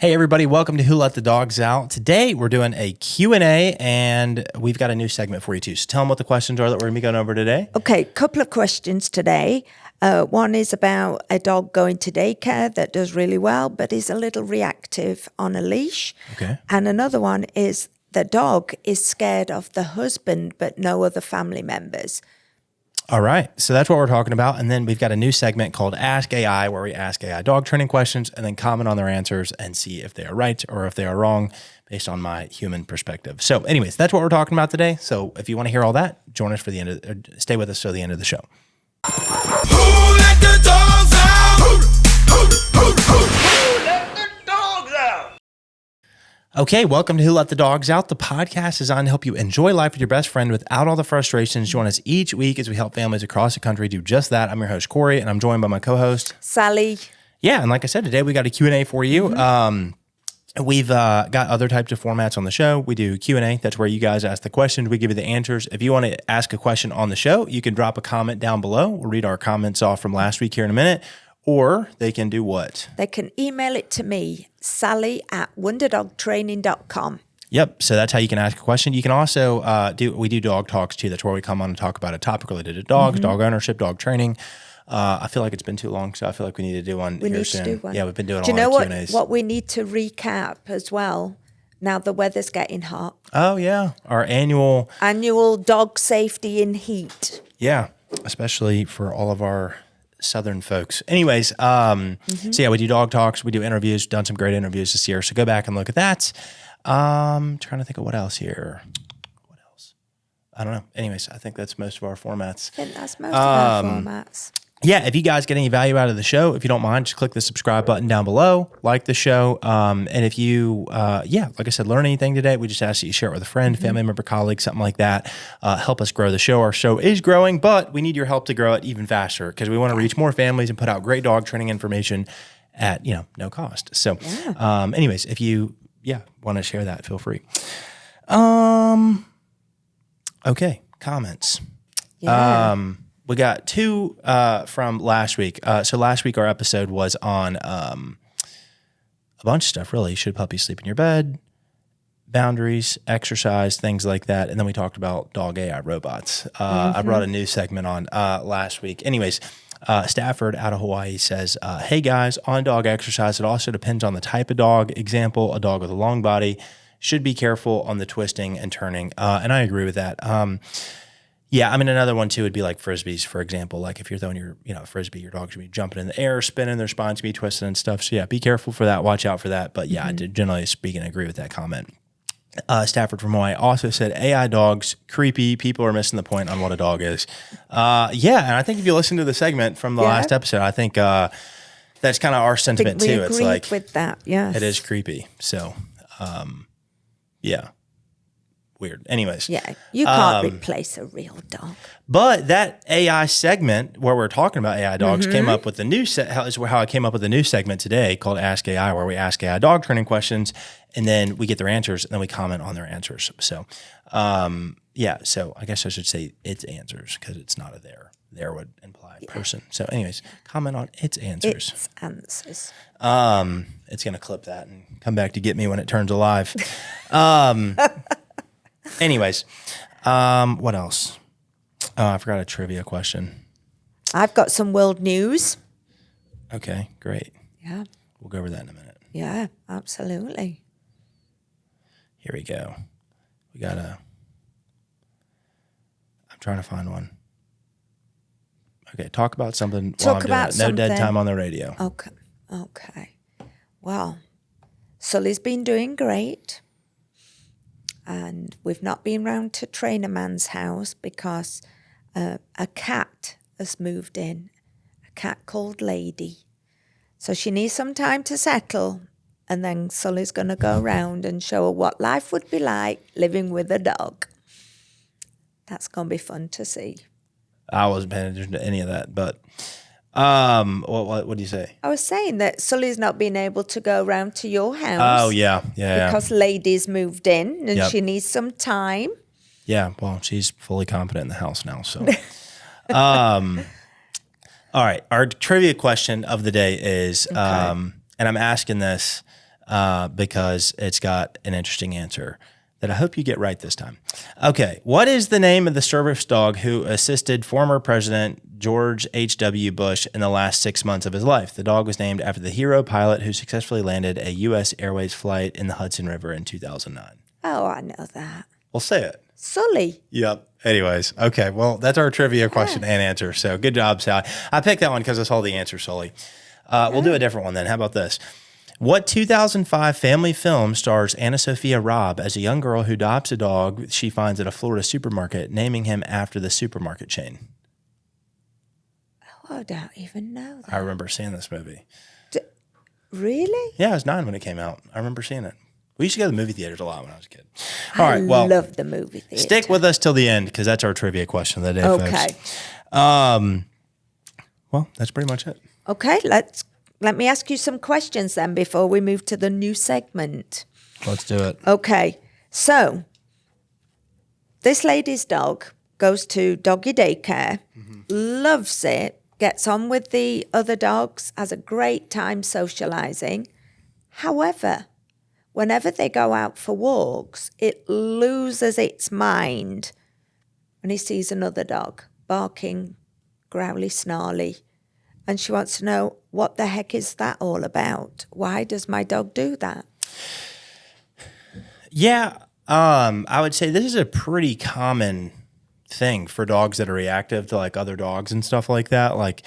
Hey everybody, welcome to Who Let the Dogs Out. Today we're doing a Q&A and we've got a new segment for you too. So tell them what the questions are that we're going to be going over today. Okay, couple of questions today. One is about a dog going to daycare that does really well, but is a little reactive on a leash. Okay. And another one is the dog is scared of the husband, but no other family members. All right. So that's what we're talking about. And then we've got a new segment called Ask AI where we ask AI dog training questions and then comment on their answers and see if they are right or if they are wrong based on my human perspective. So anyways, that's what we're talking about today. So if you want to hear all that, join us for the end of, or stay with us till the end of the show. Who let the dogs out? Who let the dogs out? Okay, welcome to Who Let the Dogs Out. The podcast is designed to help you enjoy life with your best friend without all the frustrations. Join us each week as we help families across the country do just that. I'm your host, Corey, and I'm joined by my co-host, Sally. Yeah, and like I said, today we got a Q&A for you. We've got other types of formats on the show. We do Q&A. That's where you guys ask the questions. We give you the answers. If you want to ask a question on the show, you can drop a comment down below. We'll read our comments off from last week here in a minute. Or they can do what? They can email it to me, sally@wonderdogtraining.com. Yep. So that's how you can ask a question. You can also we do dog talks too. That's where we come on and talk about a topic related to dogs, dog ownership, dog training. I feel like it's been too long, so I feel like we need to do one here soon. We need to do one. Yeah, we've been doing Do a you know lot of Q&As. what we need to recap as well? Now the weather's getting hot. Oh, yeah. Our annual Dog safety in heat. Yeah, especially for all of our Southern folks. Anyways, so yeah, we do dog talks, we do interviews, done some great interviews this year. So go back and look at that. Trying to think of what else here. What else? I don't know. Anyways, I think that's most of our formats. I think that's most of our formats. Yeah, if you guys get any value out of the show, if you don't mind, just click the subscribe button down below, like the show. And if you, like I said, learn anything today, we just ask that you share it with a friend, family member, colleague, something like that. Help us grow the show. Our show is growing, but we need your help to grow it even faster because we want to reach more families and put out great dog training information at, no cost. So anyways, if you, want to share that, feel free. Okay, comments. Yeah. We got two from last week. So last week our episode was on a bunch of stuff, really. Should puppies sleep in your bed? Boundaries, exercise, things like that. And then we talked about dog AI robots. I brought a new segment on last week. Anyways, Stafford out of Hawaii says, hey guys, on dog exercise, it also depends on the type of dog. Example, a dog with a long body should be careful on the twisting and turning. And I agree with that. Yeah, I mean, another one too would be like Frisbees, for example. Like if you're throwing your, Frisbee, your dog should be jumping in the air, spinning, their spines should be twisted and stuff. So yeah, be careful for that. Watch out for that. But yeah, I did, generally speaking, agree with that comment. Stafford from Hawaii also said, AI dogs, creepy. People are missing the point on what a dog is. Yeah, and I think if you listen to the segment from the last episode, I think that's kind of our sentiment too. It's like with that, yes. It is creepy. So, yeah. Weird. Anyways. Yeah, you can't replace a real dog. But that AI segment where we're talking about AI dogs came up with the new how I came up with a new segment today called Ask AI, where we ask AI dog training questions and then we get their answers and then we comment on their answers. So, so I guess I should say its answers because it's not a there. There would imply person. So anyways, comment on its answers. Its answers. It's going to clip that and come back to get me when it turns alive. Anyways, what else? I forgot a trivia question. I've got some world news. Okay, great. Yeah. We'll go over that in a minute. Yeah, absolutely. Here we go. I'm trying to find one. Okay, talk about something while I'm doing it. No dead time on the radio. Okay. Well, Sully's been doing great. And we've not been round to Trainer Man's house because a cat has moved in, a cat called Lady. So she needs some time to settle, and then Sully's going to go around and show her what life would be like living with a dog. That's going to be fun to see. I wasn't paying attention to any of that, but what do you say? I was saying that Sully's not been able to go around to your house. Oh, yeah. Because Lady's moved in and she needs some time. Yeah, well, she's fully competent in the house now, so. All right, our trivia question of the day is, and I'm asking this because it's got an interesting answer that I hope you get right this time. Okay, what is the name of the service dog who assisted former President George H.W. Bush in the last 6 months of his life? The dog was named after the hero pilot who successfully landed a U.S. Airways flight in the Hudson River in 2009. Oh, I know that. Well, say it. Sully. Yep. Anyways, okay. Well, that's our trivia question and answer. So good job, Sally. I picked that one because I saw the answer, Sully. We'll do a different one then. How about this? What 2005 family film stars Anna Sophia Robb as a young girl who adopts a dog she finds at a Florida supermarket, naming him after the supermarket chain? Oh, I don't even know that. I remember seeing this movie. Really? Yeah, I was 9 when it came out. I remember seeing it. We used to go to the movie theaters a lot when I was a kid. All right, well, I love the movie theater. stick with us till the end because that's our trivia question of the day, Okay. folks. Well, that's pretty much it. Okay, let me ask you some questions then before we move to the new segment. Let's do it. Okay, so this lady's dog goes to doggy daycare, loves it, gets on with the other dogs, has a great time socializing. However, whenever they go out for walks, it loses its mind when he sees another dog barking, growly, snarly. And she wants to know, what the heck is that all about? Why does my dog do that? Yeah, I would say this is a pretty common thing for dogs that are reactive to like other dogs and stuff like that. Like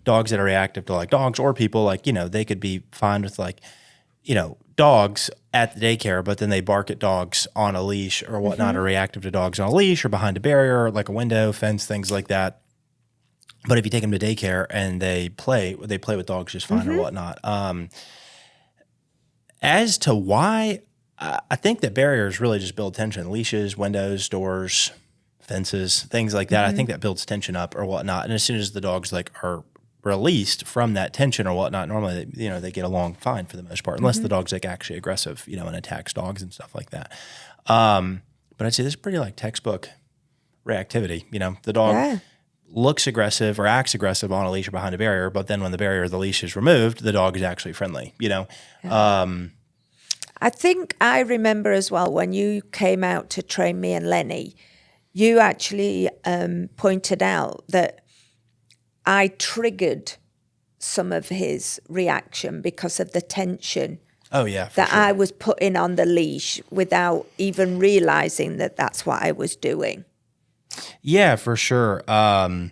dogs that are reactive to like dogs or people, like, you know, they could be fine with like, you know, dogs at the daycare, but then they bark at dogs on a leash or whatnot, or reactive to dogs on a leash or behind a barrier, or like a window, fence, things like that. But if you take them to daycare and they play with dogs just fine or whatnot. As to why, I think that barriers really just build tension. Leashes, windows, doors, fences, things like that. I think that builds tension up or whatnot. And as soon as the dogs like are released from that tension or whatnot, normally they get along fine for the most part, unless the dog's like actually aggressive, and attacks dogs and stuff like that. But I'd say this is pretty like textbook reactivity. The dog looks aggressive or acts aggressive on a leash or behind a barrier, but then when the barrier or the leash is removed, the dog is actually friendly. I think I remember as well when you came out to train me and Lenny, you actually pointed out that I triggered some of his reaction because of the tension. Oh, yeah. That sure. I was putting on the leash without even realizing that that's what I was doing. Yeah, for sure. Well,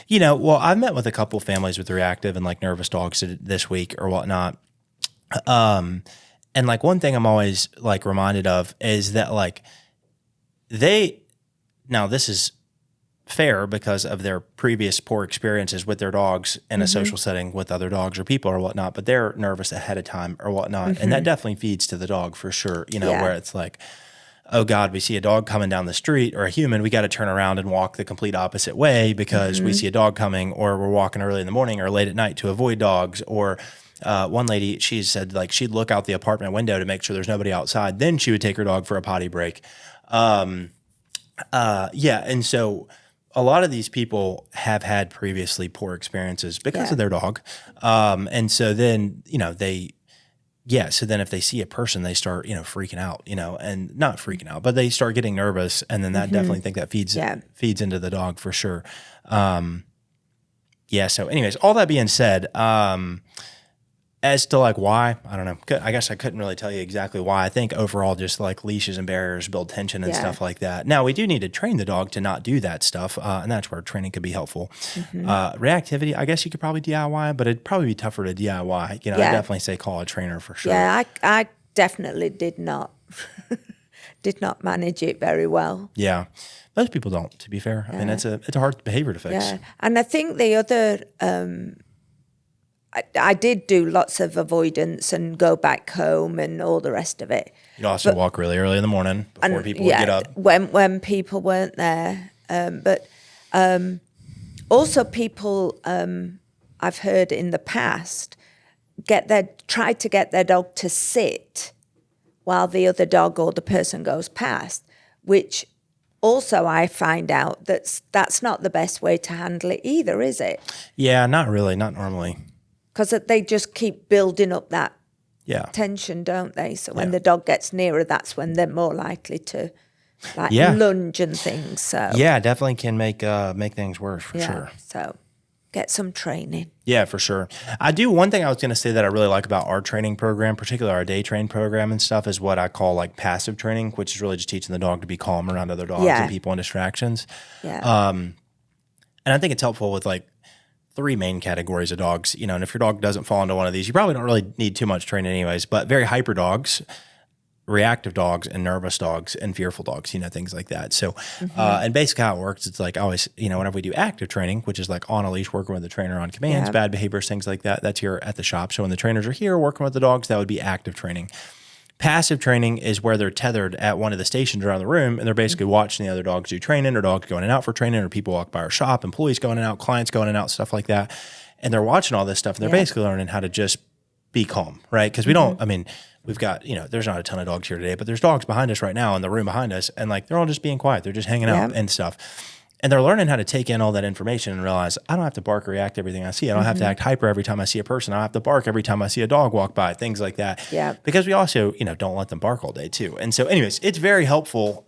I've met with a couple families with reactive and like nervous dogs this week or whatnot. And like one thing I'm always like reminded of is that like now this is fair because of their previous poor experiences with their dogs in a social setting with other dogs or people or whatnot, but they're nervous ahead of time or whatnot. And that definitely feeds to the dog for sure, where it's like, oh God, we see a dog coming down the street or a human, we got to turn around and walk the complete opposite way because we see a dog coming, or we're walking early in the morning or late at night to avoid dogs. Or one lady, she said like she'd look out the apartment window to make sure there's nobody outside. Then she would take her dog for a potty break. And so a lot of these people have had previously poor experiences because of their dog. And so then, so then if they see a person, they start, freaking out, and not freaking out, but they start getting nervous. And then that definitely think that feeds into the dog for sure. So anyways, all that being said, as to like why, I don't know. I guess I couldn't really tell you exactly why. I think overall just like leashes and barriers build tension and stuff like that. Now we do need to train the dog to not do that stuff. And that's where training could be helpful. Reactivity, I guess you could probably DIY, but it'd probably be tougher to DIY. I definitely say call a trainer for sure. Yeah, I definitely did not manage it very well. Yeah. Most people don't, to be fair. I mean, it's a hard behavior to fix. Yeah. And I think the other, I did do lots of avoidance and go back home and all the rest of it. You'd also walk really early in the morning before people would get up. When people weren't there. But also people, I've heard in the past, try to get their dog to sit while the other dog or the person goes past, which also I find out that's not the best way to handle it either, is it? Yeah, not really, not normally. Because they just keep building up that tension, don't they? So when Yeah. the dog gets nearer, that's when they're more likely to like Yeah. lunge and things. So Yeah, definitely can make things worse for yeah, sure. so get some training. Yeah, for sure. I do. One thing I was going to say that I really like about our training program, particularly our day train program and stuff, is what I call like passive training, which is really just teaching the dog to be calm around other dogs Yeah. and people and distractions. Yeah. And I think it's helpful with like 3 main categories of dogs, and if your dog doesn't fall into one of these, you probably don't really need too much training anyways, but very hyper dogs, reactive dogs, and nervous dogs, and fearful dogs, things like that. So, and basically how it works, it's like always, whenever we do active training, which is like on a leash, working with the trainer on commands, Yeah. bad behaviors, things like that, that's here at the shop. So when the trainers are here working with the dogs, that would be active training. Passive training is where they're tethered at one of the stations around the room and they're basically watching the other dogs do training, or dogs going in and out for training, or people walk by our shop, employees going in and out, clients going in and out, stuff like that. And they're watching all this stuff and they're basically learning how to just be calm, right? Because we don't, we've got, there's not a ton of dogs here today, but there's dogs behind us right now in the room behind us. And like, they're all just being quiet. They're just hanging out and stuff. And they're learning how to take in all that information and realize I don't have to bark or react to everything I see. I don't have to act hyper every time I see a person. I don't have to bark every time I see a dog walk by, things like that. Yeah. Because we also, don't let them bark all day too. And so anyways, it's very helpful.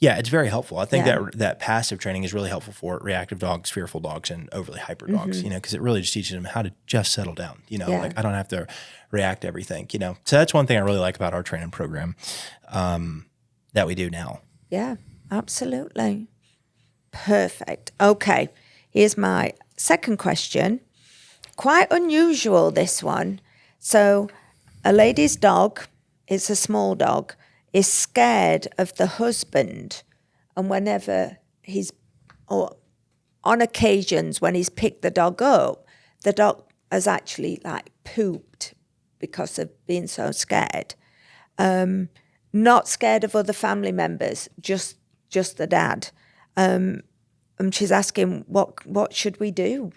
It's very helpful. I think that passive training is really helpful for reactive dogs, fearful dogs, and overly hyper dogs, because it really just teaches them how to just settle down, like I don't have to react to everything, So that's one thing I really like about our training program that we do now. Yeah, absolutely. Perfect. Okay, here's my second question. Quite unusual, this one. So a lady's dog, it's a small dog, is scared of the husband, and whenever or on occasions when he's picked the dog up, the dog has actually like pooped because of being so scared. Not scared of other family members, just the dad. And she's asking, what should we do?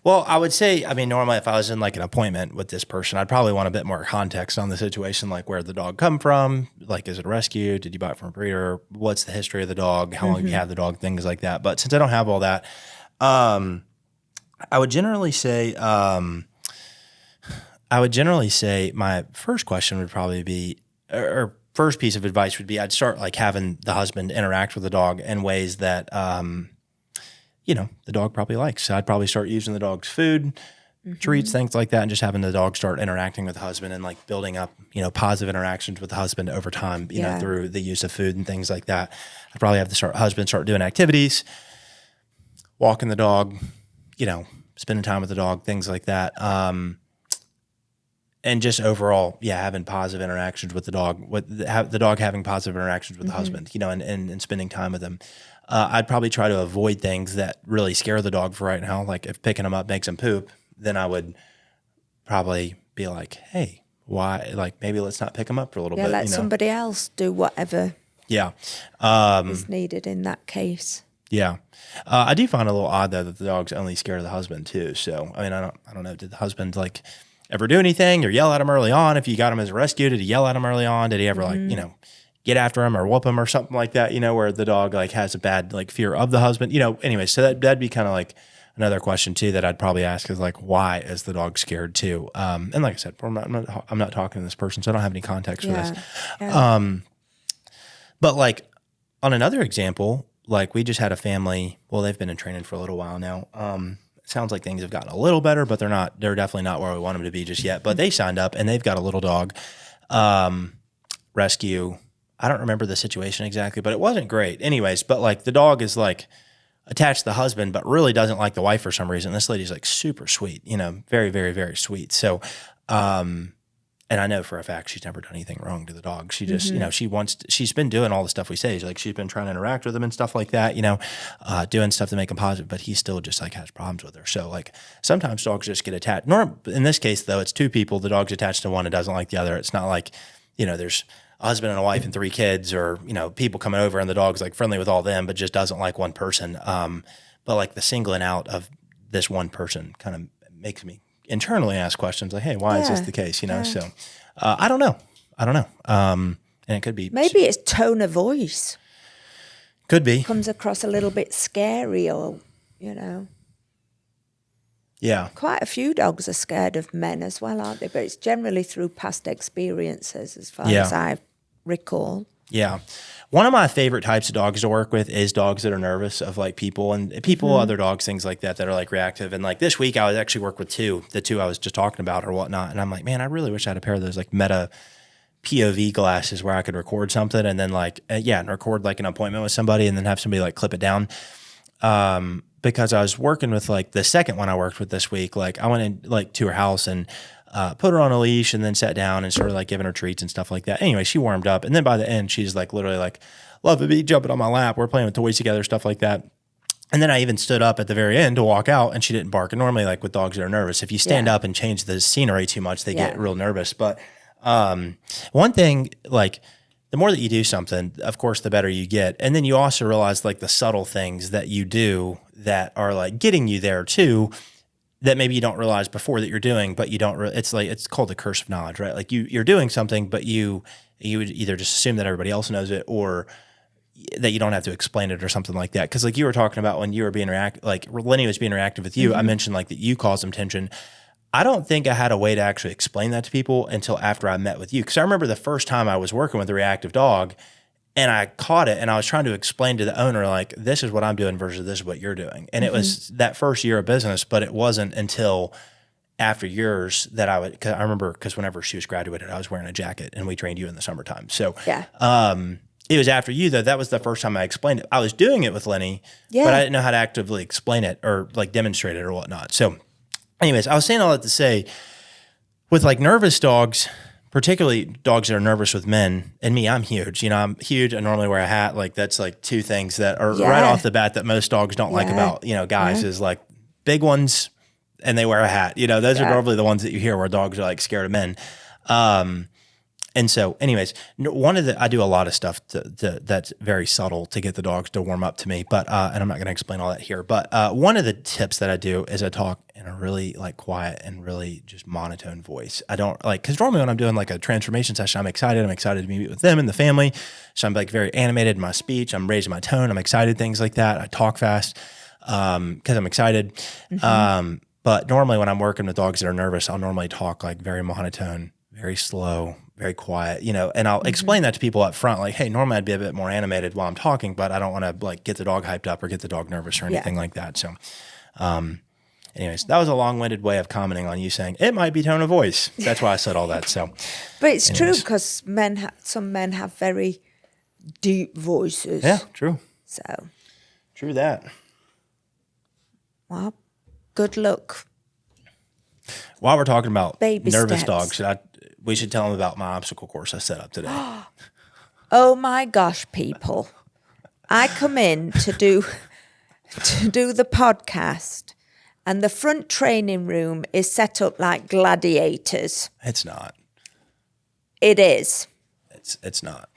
Well, I would say, normally if I was in like an appointment with this person, I'd probably want a bit more context on the situation, like where the dog come from, like is it a rescue? Did you buy it from a breeder? What's the history of the dog? How long have you had the dog? Things like that. But since I don't have all that, I would generally say my first question would probably be, or first piece of advice would be, I'd start like having the husband interact with the dog in ways that, the dog probably likes. So I'd probably start using the dog's food, treats, things like that, and just having the dog start interacting with the husband and like building up, positive interactions with the husband over time, through the use of food and things like that. I'd probably have the husband start doing activities, walking the dog, spending time with the dog, things like that. And just overall, having positive interactions with the dog, the dog having positive interactions with the husband, and spending time with him. I'd probably try to avoid things that really scare the dog for right now. Like if picking him up makes him poop, then I would probably be like, hey, why? Like maybe let's not pick him up for a little bit. Let somebody else do whatever is needed in that case. Yeah. I do find it a little odd though that the dog's only scared of the husband too. So, I don't know. Did the husband like ever do anything or yell at him early on? If you got him as a rescue, did he yell at him early on? Did he ever get after him or whoop him or something like that, where the dog like has a bad like fear of the husband, anyway, so that'd be kind of like another question too that I'd probably ask is like, why is the dog scared too? And like I said, I'm not talking to this person, so I don't have any context for this. Yeah. But like on another example, like we just had a family, well, they've been in training for a little while now. It sounds like things have gotten a little better, but they're definitely not where we want them to be just yet. But they signed up and they've got a little dog, rescue. I don't remember the situation exactly, but it wasn't great. Anyways, but like the dog is like attached to the husband, but really doesn't like the wife for some reason. This lady's like super sweet, very, very, very sweet. So, and I know for a fact she's never done anything wrong to the dog. She just, she's been doing all the stuff we say. Like she's been trying to interact with him and stuff like that, doing stuff to make him positive, but he still just like has problems with her. So like sometimes dogs just get attached. In this case though, it's 2 people. The dog's attached to one and doesn't like the other. It's not like, there's a husband and a wife and 3 kids, or people coming over and the dog's like friendly with all them but just doesn't like one person, but like the singling out of this one person kind of makes me internally ask questions like, hey, why is this the case, so I don't know, and it could be maybe it's tone of voice. Could be. comes across a little bit scary or, Yeah. quite a few dogs are scared of men as well, aren't they? But it's generally through past experiences as far as I recall. Yeah. One of my favorite types of dogs to work with is dogs that are nervous of like people and people, other dogs, things like that are like reactive. And like this week I was actually work with the two I was just talking about or whatnot. And I'm like, man, I really wish I had a pair of those like meta POV glasses where I could record something and then like, and record like an appointment with somebody and then have somebody like clip it down. Because I was working with like the second one I worked with this week, like I went in like to her house and put her on a leash and then sat down and started like giving her treats and stuff like that. Anyway, she warmed up. And then by the end, she's like literally like, love to be jumping on my lap. We're playing with toys together, stuff like that. And then I even stood up at the very end to walk out and she didn't bark. And normally like with dogs that are nervous, if you stand up and change the scenery too much, they get real nervous. But one thing, like the more that you do something, of course, the better you get. And then you also realize like the subtle things that you do that are like getting you there too, that maybe you don't realize before that you're doing, but you don't, it's called the curse of knowledge, right? Like you're doing something, but you would either just assume that everybody else knows it or that you don't have to explain it or something like that. Cause like you were talking about when you were being like Lenny was being reactive with you, I mentioned like that you caused some tension. I don't think I had a way to actually explain that to people until after I met with you. Cause I remember the first time I was working with a reactive dog and I caught it and I was trying to explain to the owner, like, this is what I'm doing versus this is what you're doing. And it was that first year of business, but it wasn't until after years that I would, cause I remember, cause whenever she was graduated, I was wearing a jacket and we trained you in the summertime. So, it was after you though. That was the first time I explained it. I was doing it with Lenny, but I didn't know how to actively explain it or like demonstrate it or whatnot. So anyways, I was saying all that to say with like nervous dogs, particularly dogs that are nervous with men, and me, I'm huge. You know, I'm huge. I normally wear a hat. Like that's like two things that are right off the bat that most dogs don't like about, guys is like big ones and they wear a hat. You know, those are normally the ones that you hear where dogs are like scared of men. And so anyways, I do a lot of stuff that's very subtle to get the dogs to warm up to me, but, and I'm not going to explain all that here, but, one of the tips that I do is I talk in a really like quiet and really just monotone voice. I don't like, cause normally when I'm doing like a transformation session, I'm excited to meet with them and the family. So I'm like very animated in my speech. I'm raising my tone. I'm excited, things like that. I talk fast, cause I'm excited. But normally when I'm working with dogs that are nervous, I'll normally talk like very monotone, very slow, very quiet, and I'll explain that to people up front. Like, hey, normally I'd be a bit more animated while I'm talking, but I don't want to like get the dog hyped up or get the dog nervous or anything like that. So, anyways, that was a long-winded way of commenting on you saying it might be tone of voice. That's why I said all that. So, but it's true because some men have very deep voices. Yeah, true. So, true that. Well, good luck. While we're talking about Baby nervous steps. dogs, we should tell them about my obstacle course I set up today. Oh my gosh, people. I come in to do the podcast and the front training room is set up like gladiators. It's not. It is. It's not.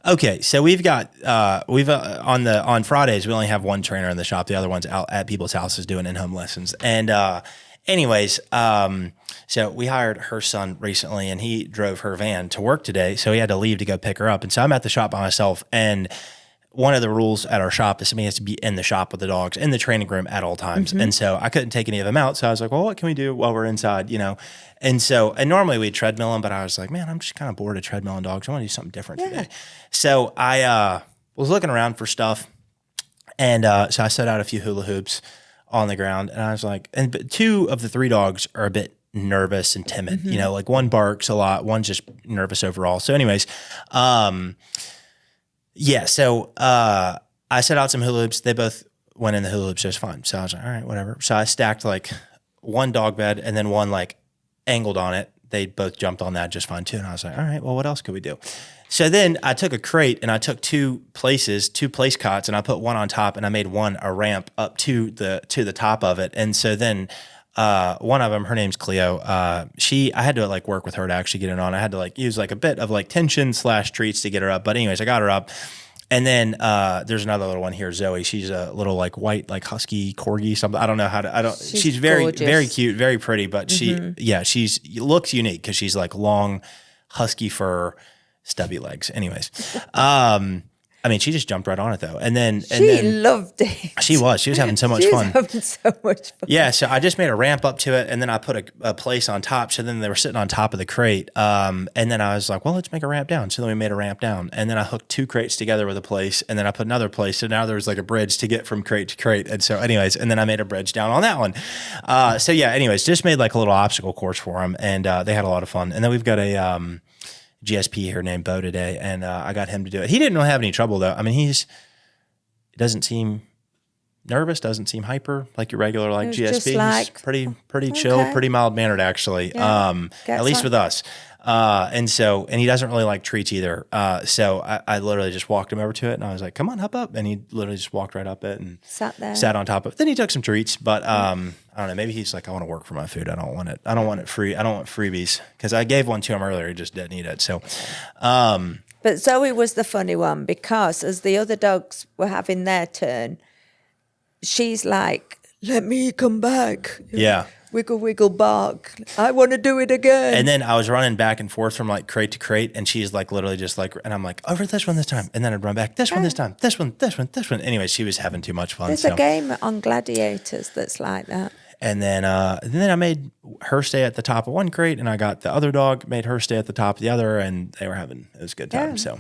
Okay, so we've got on Fridays we only have one trainer in the shop. The other one's out at people's houses doing in-home lessons. And anyways, so we hired her son recently, and he drove her van to work today. So he had to leave to go pick her up, and so I'm at the shop by myself. And one of the rules at our shop is somebody has to be in the shop with the dogs in the training room at all times. And so I couldn't take any of them out. So I was like, well, what can we do while we're inside, And so, and normally we'd treadmill them, but I was like, man, I'm just kind of bored of treadmilling dogs. I want to do something different today. So I was looking around for stuff. And so I set out a few hula hoops on the ground. And I was like, but two of the three dogs are a bit nervous and timid. Like one barks a lot, one's just nervous overall. So anyways, so I set out some hula hoops. They both went in the hula hoops just fine. So I was like, all right, whatever. So I stacked like one dog bed and then one like angled on it. They both jumped on that just fine too. And I was like, all right, well, what else could we do? So then I took a crate and I took two place cots, and I put one on top and I made one a ramp up to the top of it. And so then one of them, her name's Cleo. I had to like work with her to actually get it on. I had to like use like a bit of like tension / treats to get her up. But anyways, I got her up. And then there's another little one here, Zoe. She's a little like white, like husky corgi, something. I don't know how to, she's very, gorgeous. very cute, very pretty, but she looks unique because she's like long, husky fur, stubby legs. Anyways, I mean, she just jumped right on it though. And then She loved it. she was having so much She was fun. having so much fun. Yeah, so I just made a ramp up to it, and then I put a place on top. So then they were sitting on top of the crate, and then I was like, "Well, let's make a ramp down." So then we made a ramp down, and then I hooked 2 crates together with a place, and then I put another place. So now there was like a bridge to get from crate to crate, and so anyways, and then I made a bridge down on that one. So yeah, anyways, just made like a little obstacle course for them, and they had a lot of fun. And then we've got a GSP here named Bo today, and I got him to do it. He didn't really have any trouble though. I mean, he doesn't seem nervous, doesn't seem hyper like your regular like was GSP. just He's like, pretty chill, okay. pretty mild mannered actually. Yeah. At least with us. And he doesn't really like treats either. So I literally just walked him over to it, and I was like, "Come on, hop up," and he literally just walked right up it and Sat there. sat on top of it. Then he took some treats, but I don't know. Maybe he's like, "I want to work for my food. I don't want it free. I don't want freebies," because I gave one to him earlier. He just didn't eat it. So. But Zoe was the funny one because as the other dogs were having their turn, she's like, "Let me come back." Yeah. Wiggle, wiggle, bark. I want to do it again. And then I was running back and forth from like crate to crate, and she's like literally just like, and I'm like, over this one this time, and then I'd run back, this one this time, this one. Anyway, she was having too much fun. There's a game on Gladiators that's like that. And then I made her stay at the top of one crate, and I got the other dog, made her stay at the top of the other, and it was a good time. Yeah. So,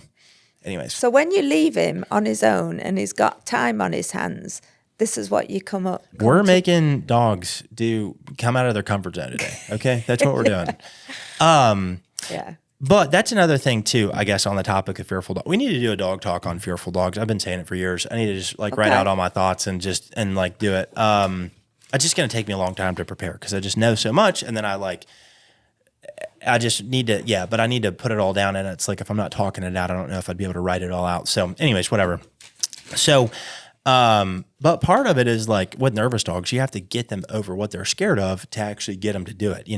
anyways, So when you leave him on his own and he's got time on his hands, this is what you come we're to. making dogs come out of their comfort zone today. Okay, that's what we're doing. Yeah. But that's another thing too, I guess, on the topic of fearful dogs. We need to do a dog talk on fearful dogs. I've been saying it for years. I need to just like write out all my thoughts and like do it. It's just going to take me a long time to prepare because I just know so much. And then I just need to, but I need to put it all down. And it's like, if I'm not talking it out, I don't know if I'd be able to write it all out. So anyways, whatever. So, but part of it is like with nervous dogs, you have to get them over what they're scared of to actually get them to do it,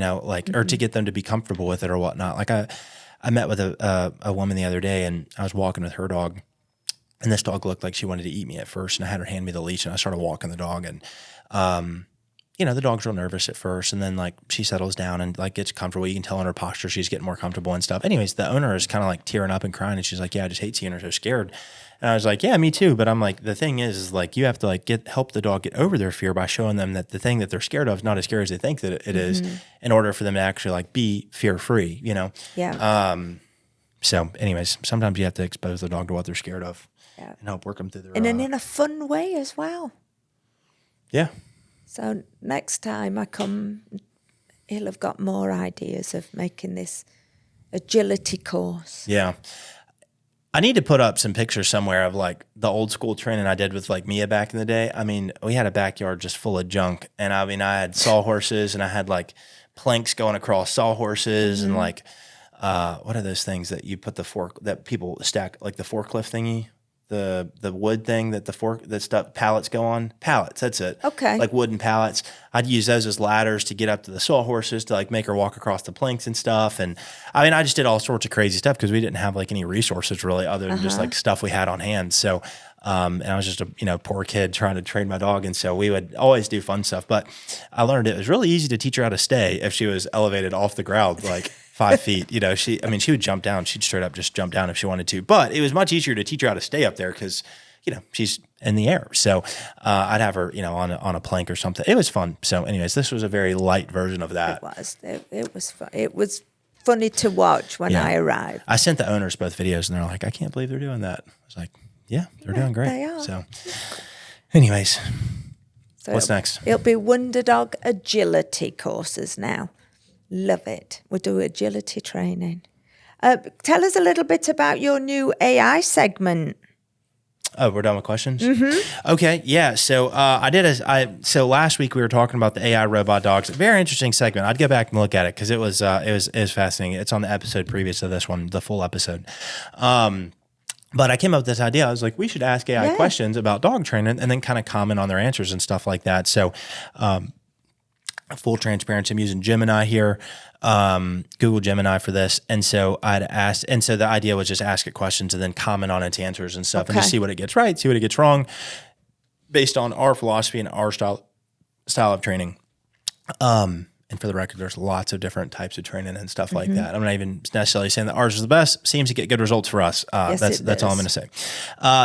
or to get them to be comfortable with it or whatnot. Like I met with a woman the other day, and I was walking with her dog, and this dog looked like she wanted to eat me at first, and I had her hand me the leash, and I started walking the dog, and the dog's real nervous at first, and then like she settles down and like gets comfortable. You can tell in her posture she's getting more comfortable and stuff. Anyways, the owner is kind of like tearing up and crying, and she's like, "Yeah, I just hate seeing her so scared." And I was like, "Yeah, me too." But I'm like, the thing is like you have to like help the dog get over their fear by showing them that the thing that they're scared of is not as scary as they think that it is, in order for them to actually like be fear free. Yeah. So, anyways, sometimes you have to expose the dog to what they're scared of and help work them through their. And in a fun way as well. Yeah. So next time I come, he'll have got more ideas of making this agility course. Yeah. I need to put up some pictures somewhere of like the old school training I did with like Mia back in the day. I mean, we had a backyard just full of junk, and I mean, I had sawhorses, and I had like planks going across sawhorses, and like what are those things that you put the fork that people stack, like the forklift thingy, the wood thing that the stuff pallets go on? Pallets, that's it. Okay. Like wooden pallets. I'd use those as ladders to get up to the sawhorses to like make her walk across the planks and stuff. And I mean, I just did all sorts of crazy stuff because we didn't have like any resources really other than just like stuff we had on hand. So, and I was just a poor kid trying to train my dog. And so we would always do fun stuff. But I learned it was really easy to teach her how to stay if she was elevated off the ground, like 5 feet. She would jump down. She'd straight up just jump down if she wanted to. But it was much easier to teach her how to stay up there because, she's in the air. So I'd have her, on a plank or something. It was fun. So anyways, this was a very light version of that. It was fun. It was funny to watch when I arrived. I sent the owners both videos, and they're like, "I can't believe they're doing that." I was like, "Yeah, they're doing great." They are. So anyways, So what's next? It'll be Wonder Dog agility courses now. Love it. We'll do agility training. Tell us a little bit about your new AI segment. Oh, we're done with questions? Mm-hmm. Okay, yeah. So so last week we were talking about the AI robot dogs. Very interesting segment. I'd go back and look at it because it was fascinating. It's on the episode previous to this one, the full episode. But I came up with this idea. I was like, we should ask AI questions about dog training and then kind of comment on their answers and stuff like that. So, full transparency, I'm using Gemini here, Google Gemini for this. And so the idea was just ask it questions and then comment on its answers and stuff and just see what it gets right, see what it gets wrong based on our philosophy and our style of training. And And for the record, there's lots of different types of training and stuff like that. I'm not even necessarily saying that ours is the best. Seems to get good results for us. That's all I'm going to say.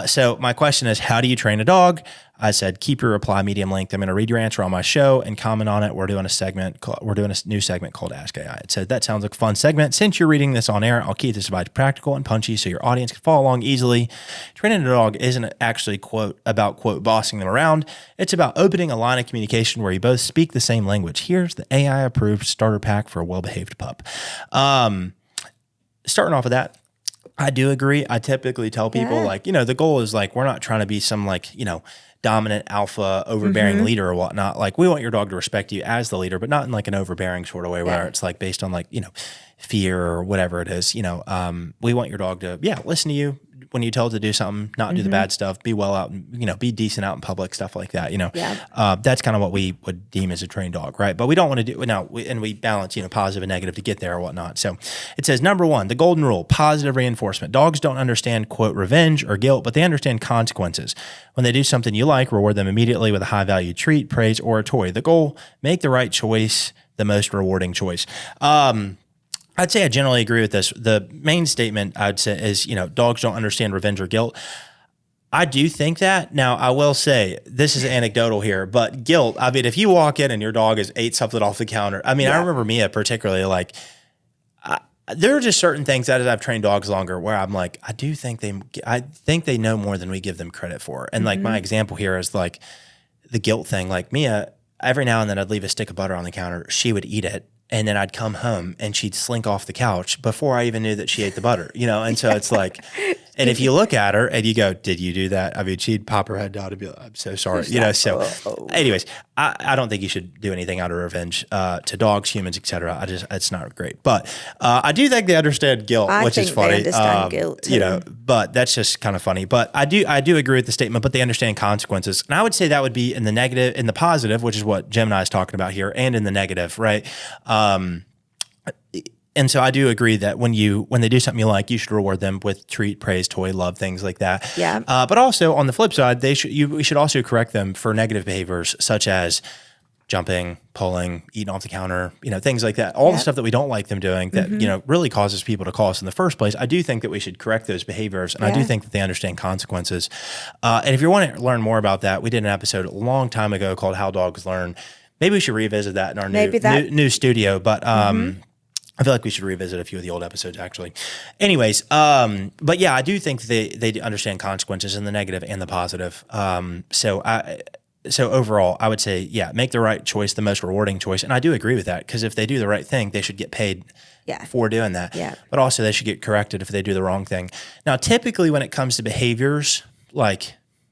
So my question is, how do you train a dog? I said, keep your reply medium length. I'm going to read your answer on my show and comment on it. We're doing a new segment called Ask AI. It said, that sounds like a fun segment. Since you're reading this on air, I'll keep this advice practical and punchy so your audience can follow along easily. Training a dog isn't actually about bossing them around. It's about opening a line of communication where you both speak the same language. Here's the AI approved starter pack for a well-behaved pup. Starting off with that, I do agree. I typically tell people the goal is we're not trying to be some dominant alpha overbearing leader or whatnot. We want your dog to respect you as the leader, but not in an overbearing sort of way where it's based on fear or whatever it is. We want your dog to, listen to you when you tell it to do something, not do the bad stuff, be well out and, be decent out in public, stuff like that. That's kind of what we would deem as a trained dog, right? But we don't want to do, we balance, positive and negative to get there or whatnot. So it says, number one, the golden rule, positive reinforcement. Dogs don't understand, quote, revenge or guilt, but they understand consequences. When they do something you like, reward them immediately with a high value treat, praise, or a toy. The goal, make the right choice, the most rewarding choice. I'd say I generally agree with this. The main statement I'd say is, dogs don't understand revenge or guilt. I do think that. Now, I will say, this is anecdotal here, but guilt, if you walk in and your dog has ate something off the counter, I remember Mia particularly, there are just certain things that as I've trained dogs longer where I'm I think they know more than we give them credit for. And my example here is the guilt thing. Mia, every now and then I'd leave a stick of butter on the counter. She would eat it. And then I'd come home and she'd slink off the couch before I even knew that she ate the butter, And so it's and if you look at her and you go, did you do that? She'd pop her head down and be like, I'm so sorry, So anyways, I don't think you should do anything out of revenge to dogs, humans, etc. It's not great. But I do think they understand guilt, which is funny. They understand guilt too. But that's just kind of funny. But I do agree with the statement, but they understand consequences. And I would say that would be in the negative, in the positive, which is what Gemini is talking about here, and in the negative, right? And so I do agree that when they do something you like, you should reward them with treat, praise, toy, love, things like that. Yeah. But also on the flip side, we should also correct them for negative behaviors such as jumping, pulling, eating off the counter, things like that. All the stuff that we don't like them doing that, really causes people to call us in the first place. I do think that we should correct those behaviors. And I do think that they understand consequences. And if you want to learn more about that, we did an episode a long time ago called How Dogs Learn. Maybe we should revisit that in our new studio. But I feel like we should revisit a few of the old episodes, actually. Anyways, but yeah, I do think they understand consequences in the negative and the positive. So overall, I would say, make the right choice, the most rewarding choice. And I do agree with that, because if they do the right thing, they should get paid for doing that. Yeah. But also they should get corrected if they do the wrong thing. Now, typically when it comes to behaviors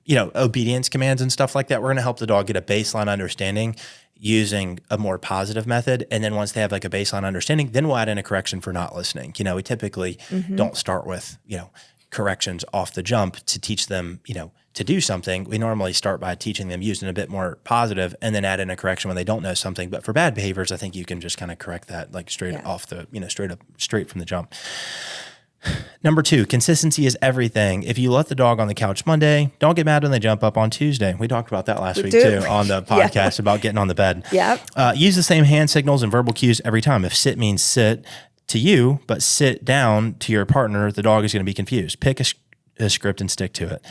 obedience commands and stuff like that, we're going to help the dog get a baseline understanding using a more positive method. And then once they have a baseline understanding, then we'll add in a correction for not listening. We typically don't start with, corrections off the jump to teach them, to do something. We normally start by teaching them using a bit more positive and then add in a correction when they don't know something. But for bad behaviors, I think you can just kind of correct that straight off the, straight from the jump. Number 2, consistency is everything. If you let the dog on the couch Monday, don't get mad when they jump up on Tuesday. We talked about that last week too on the podcast about getting on the bed. Use the same hand signals and verbal cues every time. If sit means sit to you, but sit down to your partner, the dog is going to be confused. Pick a script and stick to it.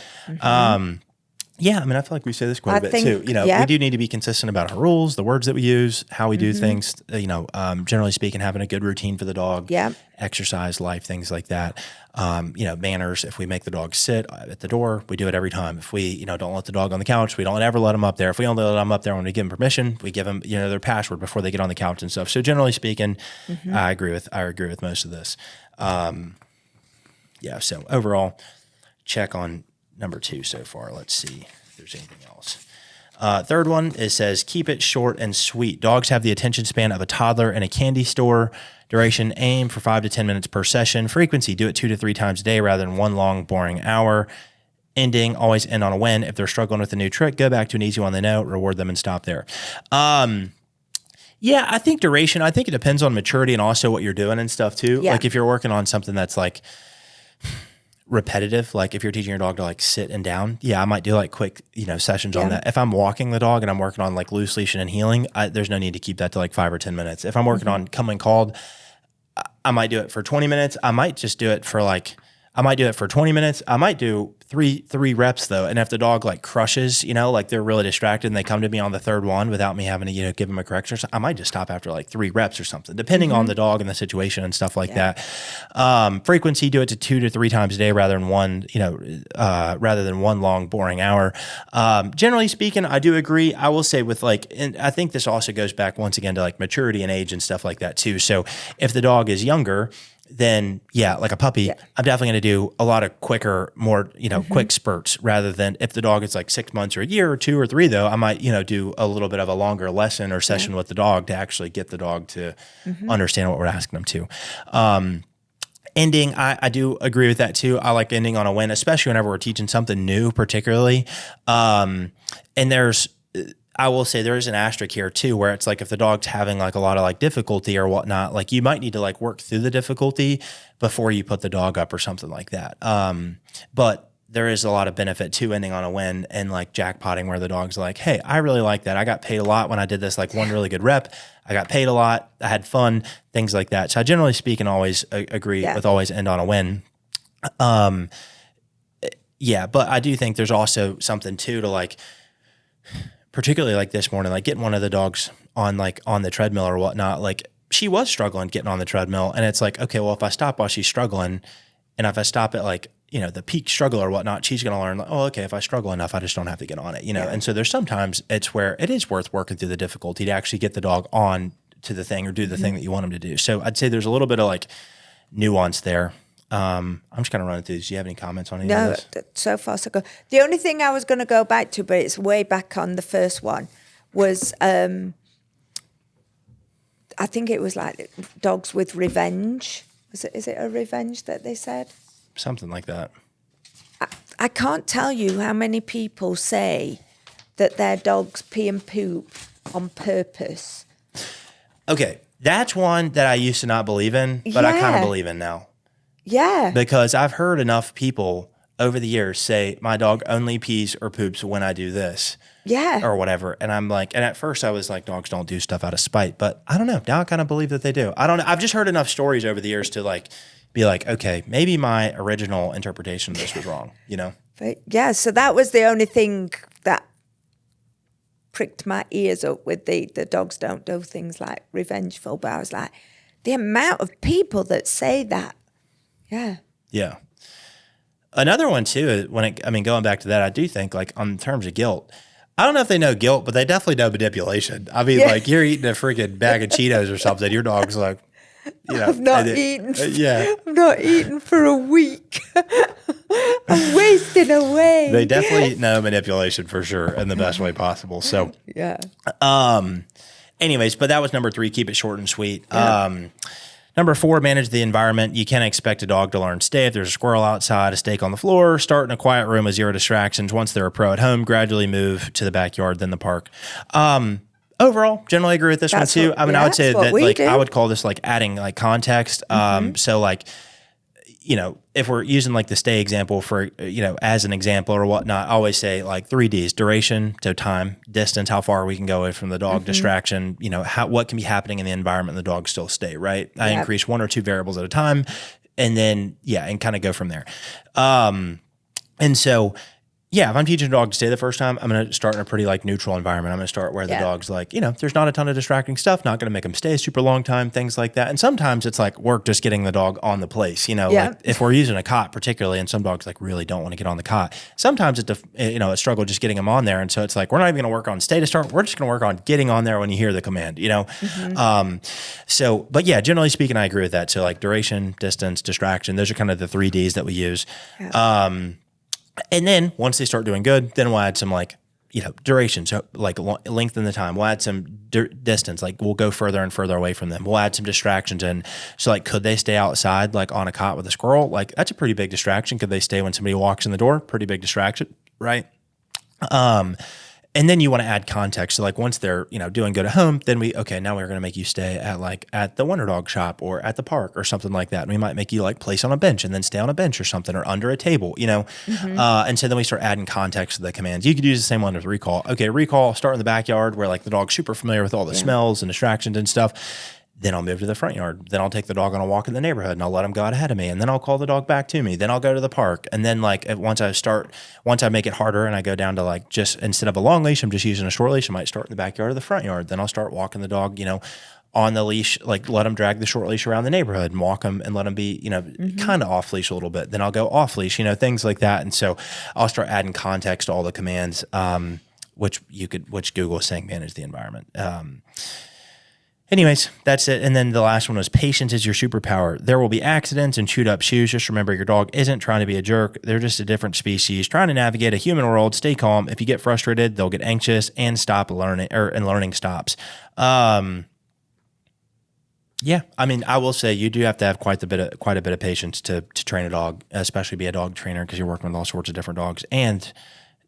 I feel like we say this quite a bit too. We do need to be consistent about our rules, the words that we use, how we do things, generally speaking, having a good routine for the dog, exercise, life, things like that. Manners. If we make the dog sit at the door, we do it every time. If we, don't let the dog on the couch, we don't ever let them up there. If we only let them up there when we give them permission, we give them, their password before they get on the couch and stuff. So generally speaking, I agree with most of this. So overall, check on number 2 so far. Let's see if there's anything else. Third one, it says, keep it short and sweet. Dogs have the attention span of a toddler in a candy store. Duration, aim for 5 to 10 minutes per session. Frequency, do it 2 to 3 times a day rather than one long, boring hour. Ending, always end on a win. If they're struggling with a new trick, go back to an easy one they know, reward them and stop there. I think duration, I think it depends on maturity and also what you're doing and stuff too. If you're working on something that's repetitive, like if you're teaching your dog to like sit and down, I might do like quick, sessions on that. If I'm walking the dog and I'm working on like loose leashing and healing, there's no need to keep that to like 5 or 10 minutes. If I'm working on come and called, I might do it for 20 minutes. I might just do it for 20 minutes. I might do three reps though. And if the dog like crushes, like they're really distracted and they come to me on the third one without me having to, give them a correction, I might just stop after like 3 reps or something, depending on the dog and the situation and stuff like that. Frequency, do it to 2 to 3 times a day rather than one long, boring hour. Generally speaking, I do agree. I will say with and I think this also goes back once again to like maturity and age and stuff like that too. So if the dog is younger, then like a puppy, I'm definitely going to do a lot of quicker, more, quick spurts rather than if the dog is like 6 months or a year or 2 or 3 though, I might, do a little bit of a longer lesson or session with the dog to actually get the dog to understand what we're asking them to. Ending, I do agree with that too. I like ending on a win, especially whenever we're teaching something new, particularly. And I will say there is an asterisk here too, where it's like if the dog's having like a lot of like difficulty or whatnot, like you might need to like work through the difficulty before you put the dog up or something like that. But there is a lot of benefit to ending on a win and like jackpotting where the dog's like, hey, I really like that. I got paid a lot when I did this like one really good rep. I got paid a lot. I had fun, things like that. So I generally speak and always agree with always end on a win. But I do think there's also something too to like, particularly like this morning, like getting one of the dogs on the treadmill or whatnot, like she was struggling getting on the treadmill. And it's like, okay, well, if I stop while she's struggling and if I stop at like, the peak struggle or whatnot, she's going to learn, oh, okay, if I struggle enough, I just don't have to get on it, And so there's sometimes it's where it is worth working through the difficulty to actually get the dog on to the thing or do the thing that you want them to do. So I'd say there's a little bit of like nuance there. I'm just kind of running through these. Do you have any comments on any of this? No, so far so good. The only thing I was going to go back to, but it's way back on the first one, was I think it was like dogs with revenge. Is it a revenge that they said? Something like that. I can't tell you how many people say that their dogs pee and poop on purpose. Okay, that's one that I used to not believe in, but I kind of believe in now. Yeah. Because I've heard enough people over the years say, my dog only pees or poops when I do this. Yeah. Or whatever. And I'm like, and at first I was like, dogs don't do stuff out of spite. But I don't know. Now I kind of believe that they do. I don't know. I've just heard enough stories over the years to like be like, okay, maybe my original interpretation of this was wrong, But yeah, so that was the only thing that pricked my ears up with the dogs don't do things like revengeful. But I was like, the amount of people that say that. Yeah. Yeah. Another one too, going back to that, I do think like on terms of guilt, I don't know if they know guilt, but they definitely know manipulation. I mean, like you're eating a freaking bag of Cheetos or something. Your dog's like, I've not eaten. I've not eaten for a week. I'm wasting away. They definitely know manipulation for sure in the best way possible. So, yeah. Anyways, but that was number 3. Keep it short and sweet. Yeah. Number 4, manage the environment. You can't expect a dog to learn stay if there's a squirrel outside, a steak on the floor. Start in a quiet room with 0 distractions. Once they're a pro at home, gradually move to the backyard, then the park. Overall, generally agree with this one too. I would say that like I would call this like adding like context. So like, if we're using like the stay example for, as an example or whatnot, I always say like 3 Ds: duration, so time, distance, how far we can go away from the dog, distraction, what can be happening in the environment and the dog still stay, right? I increase 1 or 2 variables at a time and then, and kind of go from there. And so, if I'm teaching a dog to stay the first time, I'm going to start in a pretty like neutral environment. I'm going to start where the dog's like, there's not a ton of distracting stuff, not going to make them stay a super long time, things like that. And sometimes it's like work just getting the dog on the place, like if we're using a cot particularly, and some dogs like really don't want to get on the cot. Sometimes it's a struggle just getting them on there. And so it's like, we're not even going to work on stay to start. We're just going to work on getting on there when you hear the command, but generally speaking, I agree with that. So like duration, distance, distraction, those are kind of the 3 Ds that we use. Yeah. And then once they start doing good, then we'll add some like, duration. So like lengthen the time. We'll add some distance. Like we'll go further and further away from them. We'll add some distractions in. So like, could they stay outside like on a cot with a squirrel? Like that's a pretty big distraction. Could they stay when somebody walks in the door? Pretty big distraction, right? And then you want to add context. So like once they're, doing good at home, then now we're going to make you stay at the Wonder Dog shop or at the park or something like that. And we might make you like place on a bench and then stay on a bench or something or under a table, And so then we start adding context to the commands. You could use the same one with recall. Okay, recall, start in the backyard where like the dog's super familiar with all the smells and distractions and stuff. Then I'll move to the front yard. Then I'll take the dog on a walk in the neighborhood and I'll let him go out ahead of me. And then I'll call the dog back to me. Then I'll go to the park. And then once I make it harder and I go down to like just instead of a long leash, I'm just using a short leash. I might start in the backyard or the front yard. Then I'll start walking the dog, on the leash, like let him drag the short leash around the neighborhood and walk him and let him be, kind of off leash a little bit. Then I'll go off leash, things like that. And so I'll start adding context to all the commands, which Google is saying manage the environment. Anyways, that's it. And then the last one was patience is your superpower. There will be accidents and chewed up shoes. Just remember your dog isn't trying to be a jerk. They're just a different species trying to navigate a human world. Stay calm. If you get frustrated, they'll get anxious and stop learning and learning stops. Yeah. I mean, I will say you do have to have quite a bit of patience to train a dog, especially be a dog trainer because you're working with all sorts of different dogs and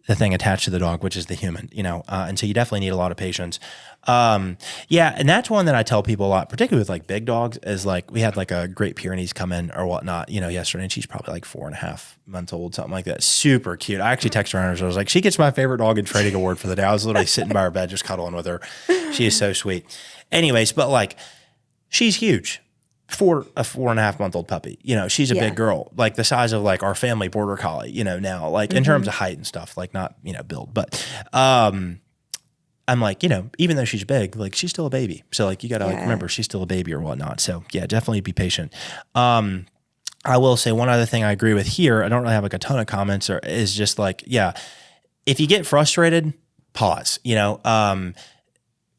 the thing attached to the dog, which is the human, and so you definitely need a lot of patience. And that's one that I tell people a lot, particularly with like big dogs, is like we had like a Great Pyrenees come in or whatnot, yesterday, and she's probably like 4.5 months old, something like that. Super cute. I actually texted her and I was like, she gets my favorite dog in training award for the day. I was literally sitting by her bed, just cuddling with her. She is so sweet. Anyways, but like she's huge. For a 4.5-month-old puppy, she's a big girl, like the size of like our family border collie, now, like in terms of height and stuff, like not, build, but, I'm like, even though she's big, like she's still a baby. So like, you gotta like remember she's still a baby or whatnot. So yeah, definitely be patient. I will say one other thing I agree with here. I don't really have like a ton of comments is just like, if you get frustrated, pause,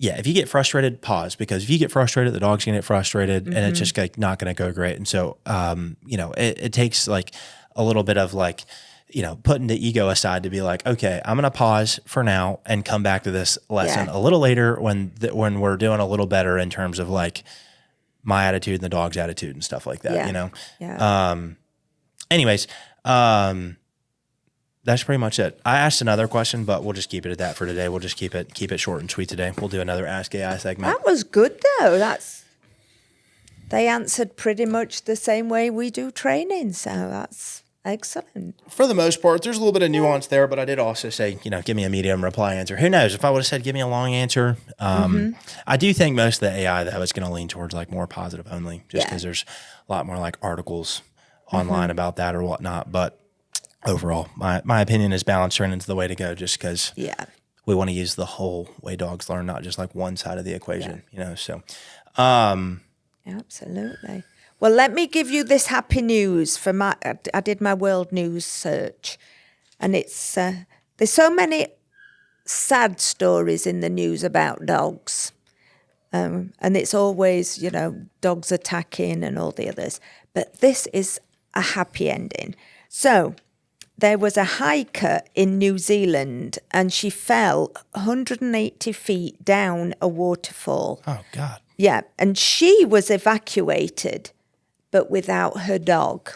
if you get frustrated, pause, because if you get frustrated, the dog's gonna get frustrated and it's just like not gonna go great. And so, it takes like a little bit of like, putting the ego aside to be like, okay, I'm gonna pause for now and come back to this lesson a little later when we're doing a little better in terms of like my attitude and the dog's attitude and stuff like that, Anyways, that's pretty much it. I asked another question, but we'll just keep it at that for today. We'll just keep it short and sweet today. We'll do another Ask AI segment. That was good though. They answered pretty much the same way we do training, so that's excellent. For the most part, there's a little bit of nuance there, but I did also say, give me a medium reply answer. Who knows? If I would have said, give me a long answer, I do think most of the AI though is going to lean towards like more positive only, just because there's a lot more like articles online about that or whatnot, but overall, my opinion is balanced training's the way to go just because we want to use the whole way dogs learn, not just like one side of the equation, so. Absolutely. Well, let me give you this happy news. I did my world news search and it's, there's so many sad stories in the news about dogs. And it's always, dogs attacking and all the others. But this is a happy ending. So, there was a hiker in New Zealand and she fell 180 feet down a waterfall. Oh, God. Yeah, and she was evacuated, but without her dog.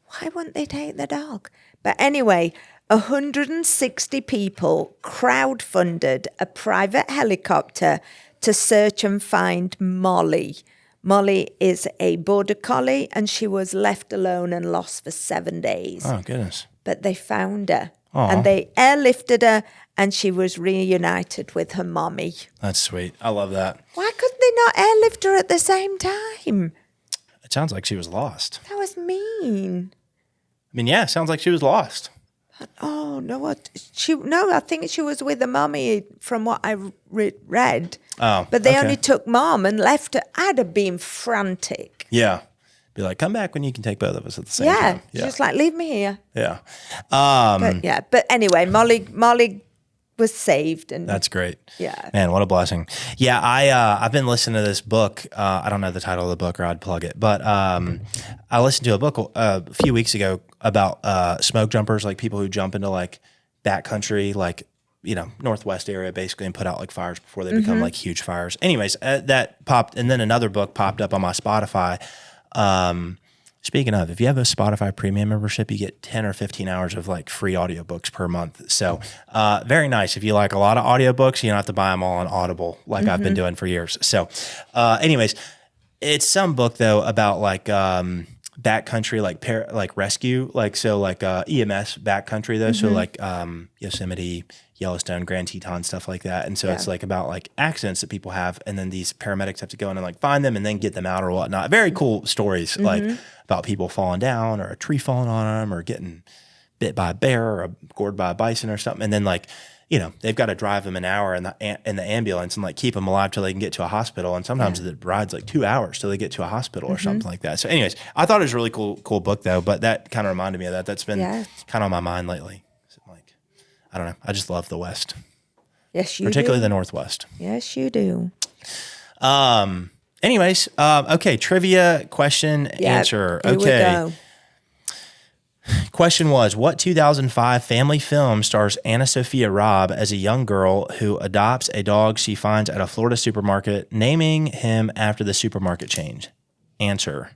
Why wouldn't they take the dog? But anyway, 160 people crowdfunded a private helicopter to search and find Molly. Molly is a border collie and she was left alone and lost for 7 days. Oh, goodness. But they found her. Aww. And they airlifted her and she was reunited with her mommy. That's sweet. I love that. Why couldn't they not airlift her at the same time? It sounds like she was lost. That was mean. I mean, yeah, it sounds like she was lost. Oh, no, I think she was with her mommy from what I read. Oh, but they only took mom and left her. I'd have been frantic. Yeah. Be like, come back when you can take both of us at the same time. Yeah, just like, leave me here. Yeah. But anyway, Molly was saved. And that's great. Yeah. Man, what a blessing. Yeah, I've been listening to this book. I don't know the title of the book or I'd plug it, but I listened to a book a few weeks ago about smoke jumpers, like people who jump into like backcountry, like, Northwest area basically and put out like fires before they become like huge fires. Anyways, that popped, and then another book popped up on my Spotify Speaking of, if you have a Spotify premium membership, you get 10 or 15 hours of like free audiobooks per month. So very nice. If you like a lot of audiobooks, you don't have to buy them all on Audible like I've been doing for years. So anyways, it's some book though about like backcountry, like rescue, like so like EMS backcountry though. So like Yosemite, Yellowstone, Grand Teton, stuff like that. And so it's like about like accidents that people have, and then these paramedics have to go in and like find them and then get them out or whatnot. Very cool stories like about people falling down or a tree falling on them or getting bit by a bear or gored by a bison or something. And then like, you know, they've got to drive them an hour in the ambulance and like keep them alive till they can get to a hospital. And sometimes the ride's like 2 hours till they get to a hospital or something like that. So anyways, I thought it was a really cool book though, but that kind of reminded me of that. That's been kind of on my mind lately. So like, I don't know. I just love the West. Yes, you particularly do. the Northwest. Yes, you do. Anyways, okay. Trivia question answer. Here we go. Question was, what 2005 family film stars Anna Sophia Robb as a young girl who adopts a dog she finds at a Florida supermarket, naming him after the supermarket chain? Answer.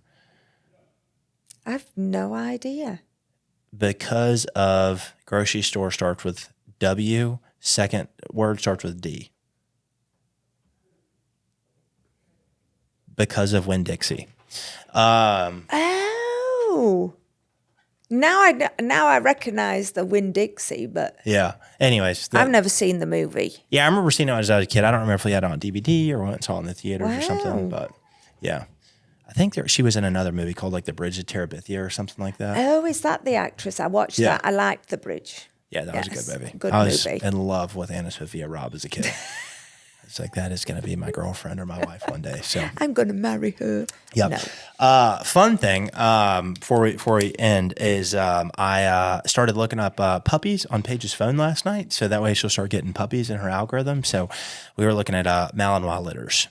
I have no idea. Because of grocery store starts with W, second word starts with D. Because of Winn-Dixie. Oh. Now I recognize the Winn-Dixie, but Yeah. Anyways. I've never seen the movie. Yeah, I remember seeing it as I was a kid. I don't remember if we had it on DVD or went and saw it in the theaters or something, but yeah. I think she was in another movie called like The Bridge of Terabithia or something like that. Oh, is that the actress? I watched that. I liked The Bridge. Yeah, that was a good movie. Good I was movie. in love with Anna Sophia Robb as a kid. It's like, that is going to be my girlfriend or my wife one day. So I'm going to marry her. yep. No. Fun thing before we end is I started looking up puppies on Paige's phone last night, so that way she'll start getting puppies in her algorithm. So we were looking at Malinois litters.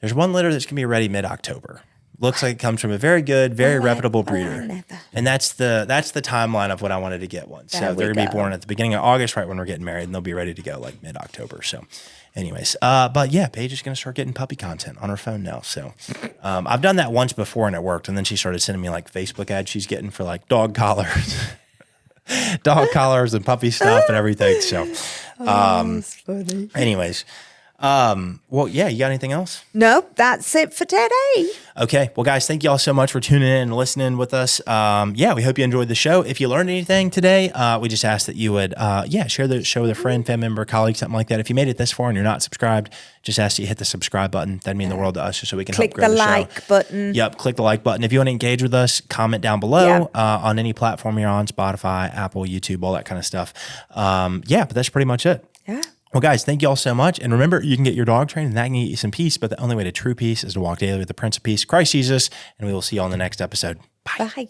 There's one litter that's going to be ready mid-October. Looks like it comes from a very good, very reputable breeder. And that's the timeline of when I wanted to get one. So they're going to be born at the beginning of August, right when we're getting married, and they'll be ready to go like mid-October. So anyways, but yeah, Paige is going to start getting puppy content on her phone now. So I've done that once before and it worked. And then she started sending me like Facebook ads she's getting for like dog collars. Dog collars and puppy stuff and everything. So That's funny. anyways, well, yeah, you got anything else? Nope, that's it for today. Okay. Well, guys, thank you all so much for tuning in and listening with us. Yeah, we hope you enjoyed the show. If you learned anything today, we just ask that you would, share the show with a friend, family member, colleague, something like that. If you made it this far and you're not subscribed, just ask that you hit the subscribe button. That'd mean the world to us just so we can Click help grow the the show. like button. Yep, click the like button. If you want to engage with us, comment down below on any platform you're on, Spotify, Apple, YouTube, all that kind of stuff. But that's pretty much it. Yeah. Well, guys, thank you all so much. And remember, you can get your dog trained and that can get you some peace, but the only way to true peace is to walk daily with the Prince of Peace, Christ Jesus. And we will see you on the next episode. Bye. Bye.